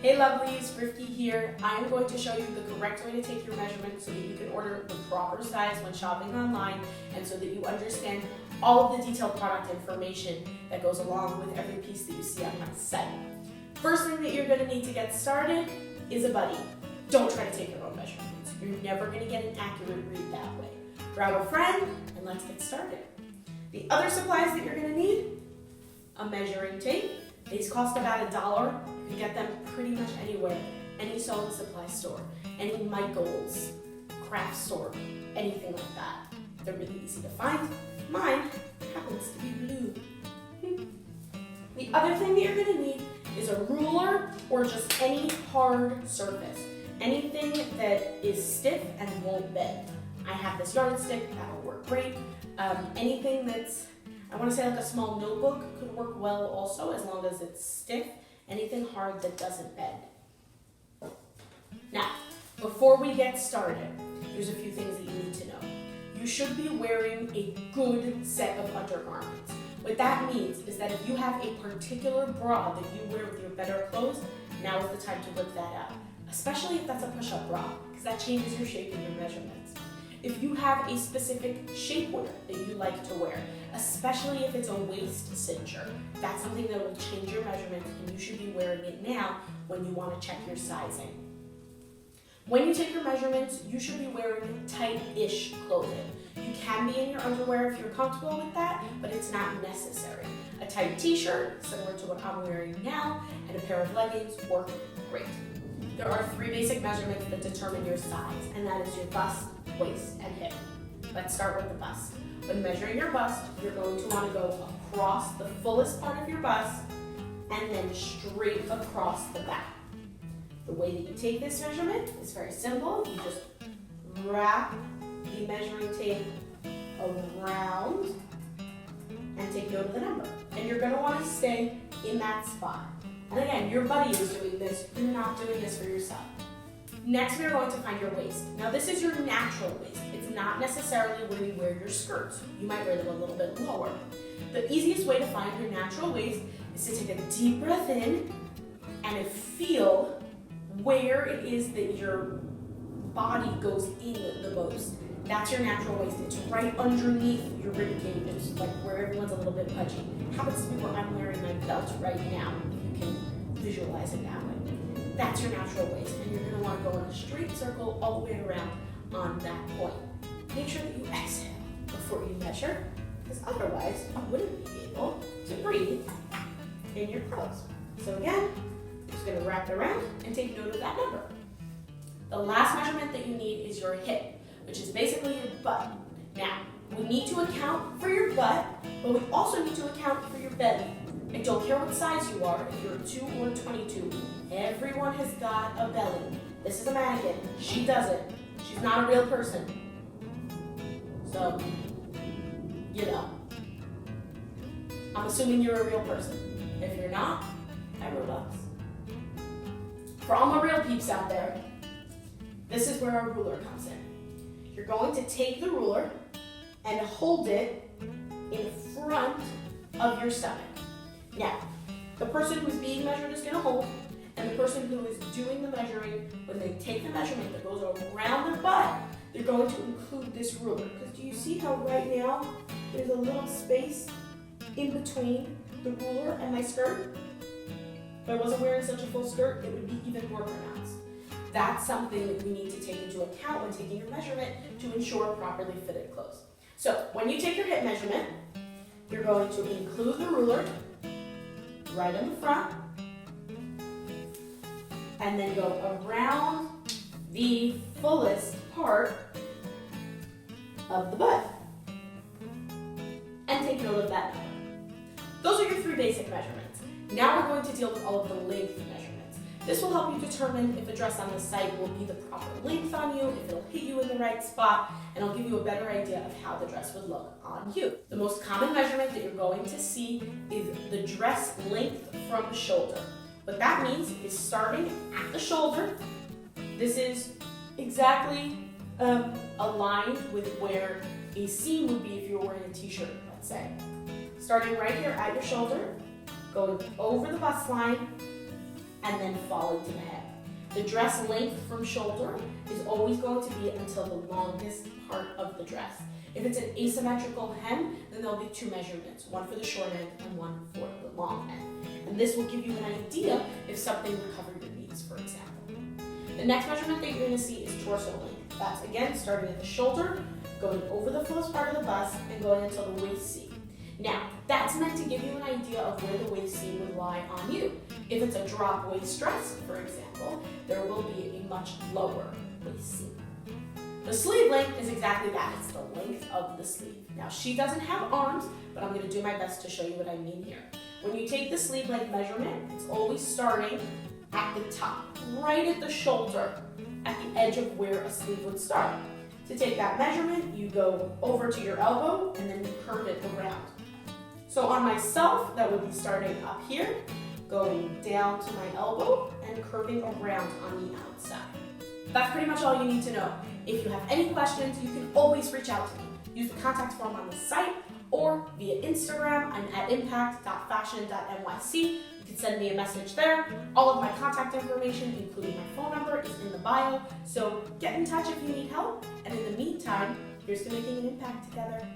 Hey lovelies, Rifki here. I am going to show you the correct way to take your measurements so that you can order the proper size when shopping online and so that you understand all of the detailed product information that goes along with every piece that you see on my site. First thing that you're going to need to get started is a buddy. Don't try to take your own measurements. You're never going to get an accurate read that way. Grab a friend and let's get started. The other supplies that you're going to need, a measuring tape. These cost about $1. You can get them pretty much anywhere, any sewing supply store, any Michaels, craft store, anything like that. They're really easy to find. Mine happens to be blue. The other thing that you're going to need is a ruler or just any hard surface. Anything that is stiff and won't bend. I have this yardstick, that'll work great. Anything that's, I want to say like a small notebook could work well also, as long as it's stiff. Anything hard that doesn't bend. Now, before we get started, there's a few things that you need to know. You should be wearing a good set of undergarments. What that means is that if you have a particular bra that you wear with your better clothes, now is the time to whip that out. Especially if that's a push-up bra, because that changes your shape and your measurements. If you have a specific shapewear that you like to wear, especially if it's a waist cincher, that's something that will change your measurements and you should be wearing it now when you want to check your sizing. When you take your measurements, you should be wearing tight-ish clothing. You can be in your underwear if you're comfortable with that, but it's not necessary. A tight t-shirt, similar to what I'm wearing now, and a pair of leggings work great. There are 3 basic measurements that determine your size, and that is your bust, waist, and hip. Let's start with the bust. When measuring your bust, you're going to want to go across the fullest part of your bust and then straight across the back. The way that you take this measurement is very simple. You just wrap the measuring tape around and take note of the number. And you're going to want to stay in that spot. And again, your buddy is doing this. You're not doing this for yourself. Next, we're going to find your waist. Now, this is your natural waist. It's not necessarily where you wear your skirts. You might wear them a little bit lower. The easiest way to find your natural waist is to take a deep breath in and feel where it is that your body goes in the most. That's your natural waist. It's right underneath your rib cage. It's like where everyone's a little bit pudgy. It happens to be where I'm wearing my belt right now. You can visualize it that way. That's your natural waist, and you're going to want to go in a straight circle all the way around on that point. Make sure that you exhale before you measure, because otherwise you wouldn't be able to breathe in your clothes. So again, you're just going to wrap it around and take note of that number. The last measurement that you need is your hip, which is basically your butt. Now, we need to account for your butt, but we also need to account for your belly. I don't care what size you are, if you're a 2 or 22, everyone has got a belly. This is a mannequin. She doesn't. She's not a real person. So, you know. I'm assuming you're a real person. If you're not, I'm Robux. For all my real peeps out there, this is where our ruler comes in. You're going to take the ruler and hold it in front of your stomach. Now, the person who's being measured is going to hold, and the person who is doing the measuring, when they take the measurement that goes around the butt, they're going to include this ruler. Because do you see how right now there's a little space in between the ruler and my skirt? If I wasn't wearing such a full skirt, it would be even more pronounced. That's something that we need to take into account when taking your measurement to ensure properly fitted clothes. So, when you take your hip measurement, you're going to include the ruler right in the front, and then go around the fullest part of the butt, and take note of that number. Those are your 3 basic measurements. Now we're going to deal with all of the length measurements. This will help you determine if a dress on the site will be the proper length on you, if it'll hit you in the right spot, and it'll give you a better idea of how the dress would look on you. The most common measurement that you're going to see is the dress length from shoulder. What that means is starting at the shoulder. This is exactly aligned with where a seam would be if you were wearing a t-shirt, let's say. Starting right here at your shoulder, going over the bust line, and then falling to the hem. The dress length from shoulder is always going to be until the longest part of the dress. If it's an asymmetrical hem, then there'll be two measurements, one for the short end and one for the long end. And this will give you an idea if something would cover your knees, for example. The next measurement that you're going to see is torso length. That's again starting at the shoulder, going over the fullest part of the bust, and going until the waist seam. Now, that's meant to give you an idea of where the waist seam would lie on you. If it's a drop waist dress, for example, there will be a much lower waist seam. The sleeve length is exactly that. It's the length of the sleeve. Now, she doesn't have arms, but I'm going to do my best to show you what I mean here. When you take the sleeve length measurement, it's always starting at the top, right at the shoulder, at the edge of where a sleeve would start. To take that measurement, you go over to your elbow and then you curve it around. So on myself, that would be starting up here, going down to my elbow and curving around on the outside. That's pretty much all you need to know. If you have any questions, you can always reach out to me. Use the contact form on the site or via Instagram. I'm at impact.fashion.nyc. You can send me a message there. All of my contact information, including my phone number, is in the bio. So get in touch if you need help. And in the meantime, here's to making an impact together.